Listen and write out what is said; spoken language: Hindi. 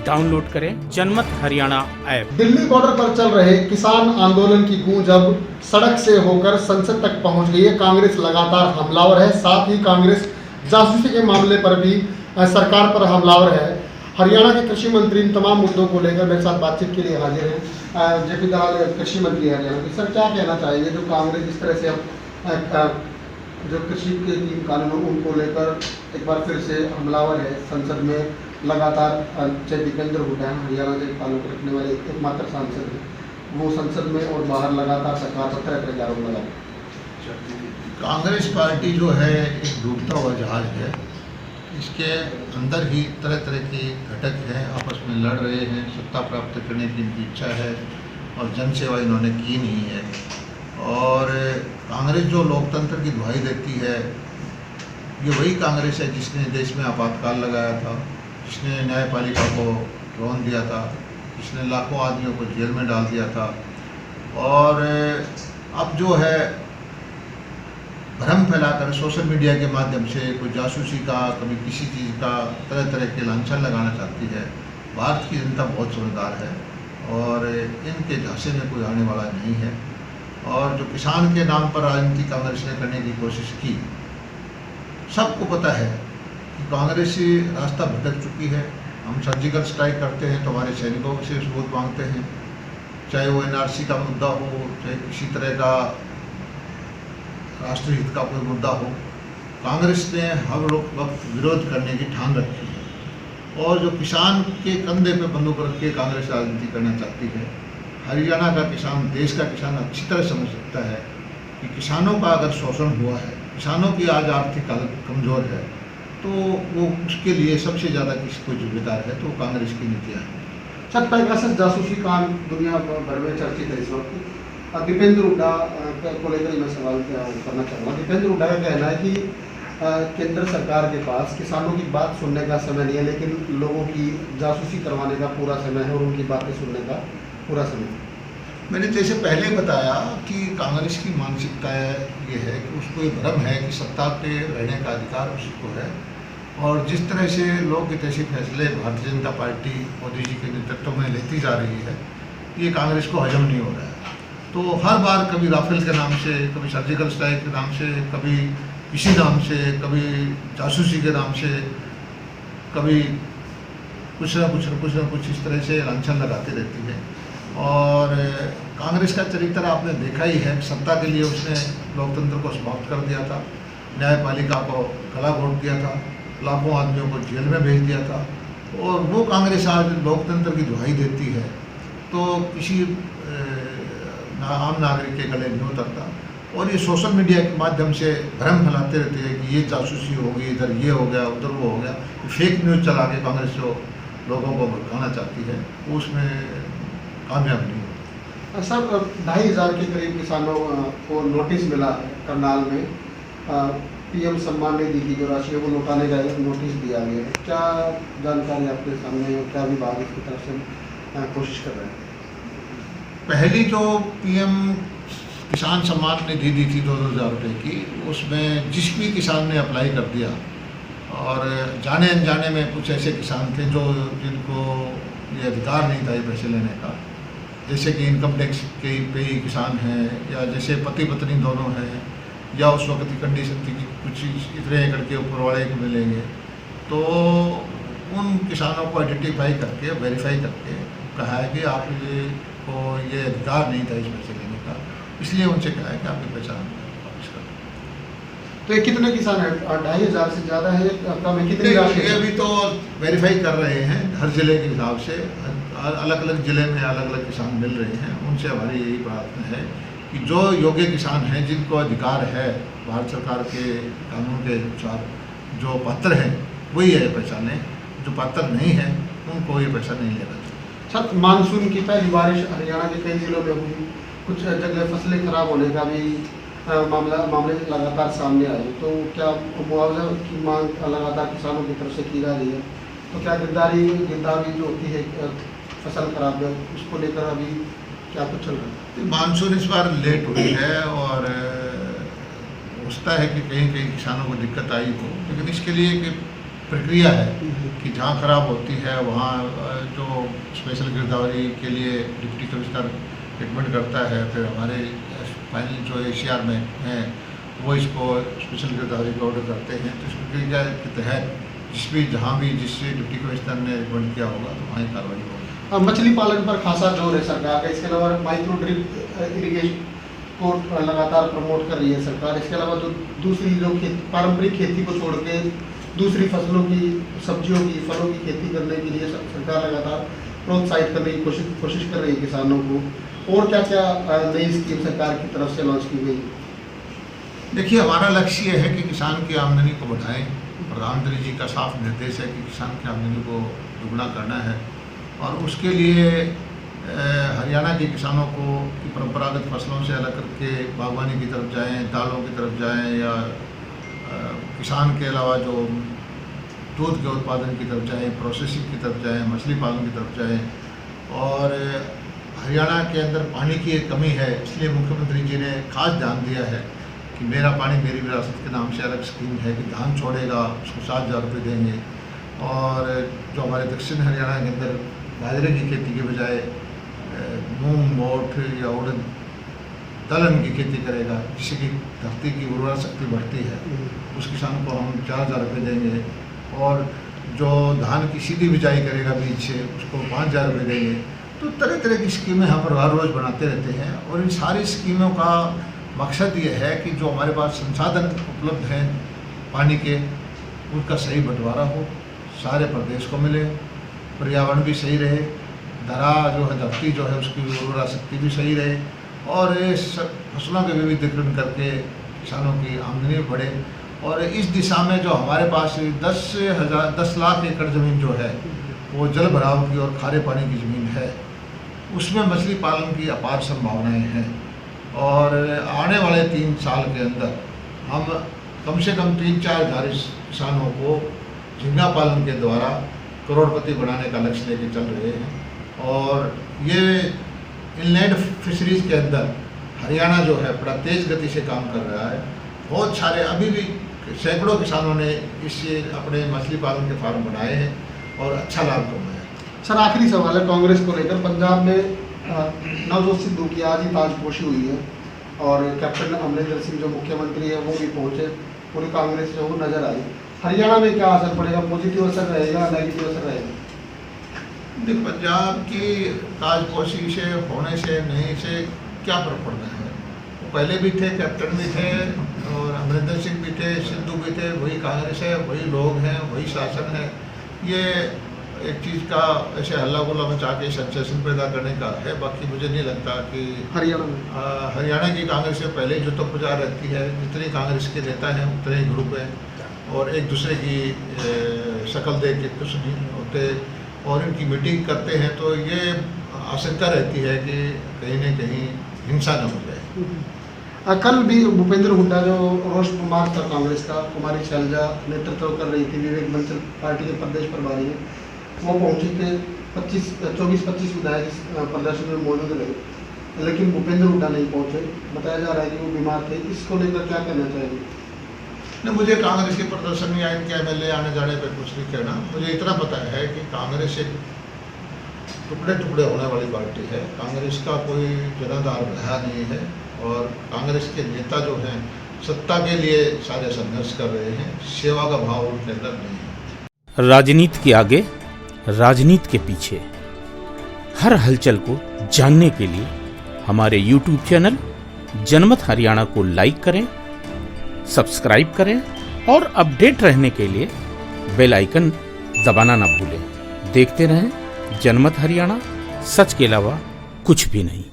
डाउनलोड करें जनमत हरियाणा ऐप। दिल्ली बॉर्डर पर चल रहे किसान आंदोलन की गूंज अब सड़क से होकर संसद तक पहुंच गई है। कांग्रेस लगातार हमलावर है, साथ ही कांग्रेस जासूसी के मामले पर भी सरकार पर हमलावर है। हरियाणा के कृषि मंत्री इन तमाम मुद्दों को लेकर मेरे साथ बातचीत के लिए हाजिर हैं। जेपी दलाल कृषि मंत्री हरियाणा के, सर क्या कहना चाहेंगे जो कांग्रेस इस तरह से जो कृषि के 3 कानून उनको लेकर एक बार फिर से हमलावर है। संसद में लगातार चाहे दीपेंद्र हुड्डा हरियाणा से ताल्लुक रखने वाले एकमात्र सांसद हैं, वो संसद में और बाहर लगातार सरकार पर तरह तरह के आरोप लगा रहे। कांग्रेस पार्टी जो है एक डूबता हुआ जहाज है। इसके अंदर ही तरह तरह के घटक हैं, आपस में लड़ रहे हैं। सत्ता प्राप्त करने की इनकी इच्छा है और जनसेवा इन्होंने की नहीं है। और कांग्रेस जो लोकतंत्र की दुहाई देती है, ये वही कांग्रेस है जिसने देश में आपातकाल लगाया था, जिसने न्यायपालिका को रौन दिया था, जिसने लाखों आदमियों को जेल में डाल दिया था। और अब जो है भ्रम फैलाकर सोशल मीडिया के माध्यम से कोई जासूसी का, कभी किसी चीज़ का तरह तरह के लांछन लगाना चाहती है। भारत की जनता बहुत समझदार है और इनके झांसे में कोई आने वाला नहीं है। और जो किसान के नाम पर राजनीति कांग्रेस ने करने की कोशिश की, सबको पता है कि कांग्रेस रास्ता भटक चुकी है। हम सर्जिकल स्ट्राइक करते हैं तो हमारे सैनिकों से सबूत मांगते हैं, चाहे वो एनआरसी का मुद्दा हो, चाहे किसी तरह का राष्ट्रहित का कोई मुद्दा हो। कांग्रेस ने हर वक्त विरोध करने की ठान रखी है। और जो किसान के कंधे पे बंदूक रख के कांग्रेस राजनीति करना चाहती है, हरियाणा का किसान, देश का किसान अच्छी तरह समझ सकता है कि किसानों का अगर शोषण हुआ है, किसानों की आज आर्थिक हालत कमज़ोर है, तो वो उसके लिए सबसे ज़्यादा किसी को जिम्मेदार है तो कांग्रेस की नीतियाँ हैं। सर पैगासस जासूसी कांड दुनिया भर में चर्चित है इस वक्त। दीपेंद्र हुड्डा को लेकर मैं सवाल करना चाहूँगा। दीपेंद्र हुड्डा का कहना है कि केंद्र सरकार के पास किसानों की बात सुनने का समय नहीं है, लेकिन लोगों की जासूसी करवाने का पूरा समय है और उनकी बातें सुनने का पूरा समय। मैंने जैसे पहले बताया कि कांग्रेस की मानसिकता ये है कि उसको ये भ्रम है कि सत्ता पे रहने का अधिकार उसको है। और जिस तरह से लोग ऐसे फैसले भारतीय जनता पार्टी मोदी जी के नेतृत्व में लेती जा रही है, ये कांग्रेस को हजम नहीं हो रहा है। तो हर बार कभी राफेल के नाम से, कभी सर्जिकल स्ट्राइक के नाम से, कभी किसी नाम से, कभी जासूसी के नाम से, कभी कुछ ना कुछ इस तरह से लांछन लगाती रहती है। और कांग्रेस का चरित्र आपने देखा ही है। सत्ता के लिए उसने लोकतंत्र को समाप्त कर दिया था, न्यायपालिका को गला घोंट दिया था, लाखों आदमियों को जेल में भेज दिया था। और वो कांग्रेस आज लोकतंत्र की दुहाई देती है तो किसी आम नागरिक के गले नहीं उतरता। और ये सोशल मीडिया के माध्यम से भ्रम फैलाते रहते हैं कि ये जासूसी हो गई, इधर ये हो गया, उधर वो हो गया। फेक न्यूज़ चला के कांग्रेस जो लोगों को भड़काना चाहती है वो उसमें कामयाब नहीं हो। सर 2500 के करीब किसानों को नोटिस मिला करनाल में। पीएम सम्मान निधि की जो राशि है वो लौटाने का नोटिस दिया गया है। क्या जानकारी आपके सामने है, क्या विभाग इसकी तरफ से कोशिश कर रहे हैं? पहली जो पीएम किसान सम्मान निधि दी थी 2,000 रुपये की, उसमें जिस भी किसान ने अप्लाई कर दिया और जाने अनजाने में कुछ ऐसे किसान थे जिनको ये अधिकार नहीं था ये पैसे लेने का, जैसे कि इनकम टैक्स के पे ही किसान हैं, या जैसे पति पत्नी दोनों हैं, या उस वक्त की कंडीशन थी कि कुछ इतने एकड़ के ऊपर वाले को मिलेंगे। तो उन किसानों को आइडेंटिफाई करके, वेरीफाई करके कहा है कि आपको ये अधिकार नहीं था इस पैसे लेने का, इसलिए उनसे कहा है कि आपकी पहचान वापस कर। तो ये कितने किसान हैं? 2500 से ज़्यादा है, कम है? कितनी राशि है? अभी तो वेरीफाई कर रहे हैं हर ज़िले के हिसाब से। अलग अलग ज़िले में अलग अलग किसान मिल रहे हैं। उनसे हमारी यही प्रार्थना है कि जो योग्य किसान हैं, जिनको अधिकार है भारत सरकार के कानून के अनुसार, जो पात्र हैं वही है पैसा लें, जो पात्र नहीं है उनको ये पैसा नहीं लेना चाहिए। सर मानसून की पहली बारिश हरियाणा के कई जिलों में हुई, कुछ जगह फसलें खराब होने का भी मामले लगातार सामने आए। तो क्या मुआवजा की मांग लगातार किसानों की तरफ से की जा रही है? तो क्या गिरदावरी जो होती है फसल खराब है, उसको लेकर अभी क्या कुछ चल रहा है? मानसून इस बार लेट हुई है और हो सकता है कि कहीं कहीं किसानों को दिक्कत आई हो, लेकिन इसके लिए कि प्रक्रिया है कि जहाँ खराब होती है वहाँ जो स्पेशल गिरदावरी के लिए डिप्टी कमिश्नर रिकमेंड करता है, फिर हमारे फाइनल जो ACR में हैं वो इसको स्पेशल गिरदावरी का ऑर्डर करते हैं। तो इस प्रक्रिया के तहत जहाँ भी जिस डिप्टी कमिश्नर ने रिकमेंड किया होगा तो वहाँ कार्रवाई होगी। मछली पालन पर खासा जोर है सरकार का। इसके अलावा माइक्रो ड्रिप इरिगेशन को लगातार प्रमोट कर रही है सरकार। इसके अलावा जो दूसरी जो पारंपरिक खेती को छोड़ के दूसरी फसलों की, सब्जियों की, फलों की खेती करने के लिए सरकार लगातार प्रोत्साहित करने की कोशिश कर रही है किसानों को। और क्या क्या नई स्कीम सरकार की तरफ से लॉन्च की गई? देखिए, हमारा लक्ष्य ये है कि किसान की आमदनी को बढ़ाएं। प्रधानमंत्री जी का साफ निर्देश है कि किसान की आमदनी को दुगना करना है और उसके लिए हरियाणा के किसानों को परंपरागत फसलों से अलग करके बागवानी की तरफ जाएं, दालों की तरफ जाएं, या किसान के अलावा जो दूध के उत्पादन की तरफ जाएं, प्रोसेसिंग की तरफ जाएं, मछली पालन की तरफ जाएं। और हरियाणा के अंदर पानी की एक कमी है, इसलिए मुख्यमंत्री जी ने खास ध्यान दिया है कि मेरा पानी मेरी विरासत के नाम से अलग स्कीम है कि धान छोड़ेगा उसको 7,000 रुपये देंगे। और जो हमारे दक्षिण हरियाणा के अंदर बाजरे की खेती के बजाय मूंग, मोठ या उड़द दलहन की खेती करेगा, जिससे कि धरती की उर्वरा शक्ति बढ़ती है, उस किसान को हम 4,000 रुपये देंगे। और जो धान की सीधी बिजाई करेगा बीज से, उसको 5,000 रुपये देंगे। तो तरह तरह की स्कीमें हम हर रोज़ बनाते रहते हैं। और इन सारी स्कीमों का मकसद ये है कि जो हमारे पास संसाधन उपलब्ध हैं पानी के, उनका सही बंटवारा हो, सारे प्रदेश को मिले, पर्यावरण भी सही रहे, धरा जो है धरती जो है उसकी उर्वरा शक्ति भी सही रहे, और फसलों के विविधीकरण करके किसानों की आमदनी भी बढ़े। और इस दिशा में जो हमारे पास 10 लाख एकड़ ज़मीन जो है वो जल भराव की और खारे पानी की ज़मीन है, उसमें मछली पालन की अपार संभावनाएं हैं। और आने वाले 3 साल के अंदर हम कम से कम 3-4 हज़ार किसानों को झींगा पालन के द्वारा करोड़पति बनाने का लक्ष्य लेके चल रहे हैं। और ये इनलैंड फिशरीज़ के अंदर हरियाणा जो है बड़ा तेज़ गति से काम कर रहा है। बहुत सारे अभी भी सैकड़ों किसानों ने इससे अपने मछली पालन के फार्म बनाए हैं और अच्छा लाभ कमाया है। सर, आखिरी सवाल है कांग्रेस को लेकर। पंजाब में नवजोत सिद्धू की आज ही ताजपोशी हुई है और कैप्टन अमरिंदर सिंह जो मुख्यमंत्री है वो भी पहुंचे, पूरी कांग्रेस जो वो नजर आई। हरियाणा में क्या असर पड़ेगा? पॉजिटिव असर रहेगा, नेगेटिव असर रहेगा? देखिए, पंजाब की ताजपोशी से होने से नहीं से क्या फर्क पड़ना है? वो पहले भी थे, कैप्टन भी थे और अमरिंदर सिंह भी थे, सिद्धू भी थे, वही कांग्रेस है, वही लोग हैं, वही शासन है। ये एक चीज़ का ऐसे हल्ला गुल्ला मचा के सेंसेशन पैदा करने का है। बाकी मुझे नहीं लगता कि हरियाणा की कांग्रेस से पहले जो तो प्रचार रहती है, जितने कांग्रेस के नेता हैं उतने ही ग्रुप हैं और एक दूसरे की शक्ल देख के कुछ नहीं होते और इनकी मीटिंग करते हैं, तो ये आशंका रहती है कि कहीं न कहीं हिंसा न हो जाए। कल भी भूपेंद्र हुड्डा जो रोष मार्च था कांग्रेस का, कुमारी शैलजा नेतृत्व कर रही थी, विवेक बंसल पार्टी के प्रदेश प्रभारी हैं, वो पहुंचे थे। 24-25 विधायक इस प्रदर्शन में मौजूद रहे, लेकिन भूपेंद्र हुड्डा नहीं पहुंचे। बताया जा रहा है कि वो बीमार थे। इसको लेकर क्या कहना चाहिए? नहीं, मुझे कांग्रेस के प्रदर्शन या इनके MLA आने जाने पर कुछ नहीं कहना। मुझे इतना पता है कि कांग्रेस एक टुकड़े टुकड़े होने वाली पार्टी है। कांग्रेस का कोई जनाधार रहा नहीं है और कांग्रेस के नेता जो हैं सत्ता के लिए सारे संघर्ष कर रहे हैं, सेवा का भाव उनके अंदर नहीं है। राजनीति के आगे, राजनीति के पीछे, हर हलचल को जानने के लिए हमारे YouTube चैनल जनमत हरियाणा को लाइक करें, सब्सक्राइब करें और अपडेट रहने के लिए बेल आइकन दबाना ना भूलें। देखते रहें जनमत हरियाणा, सच के अलावा कुछ भी नहीं।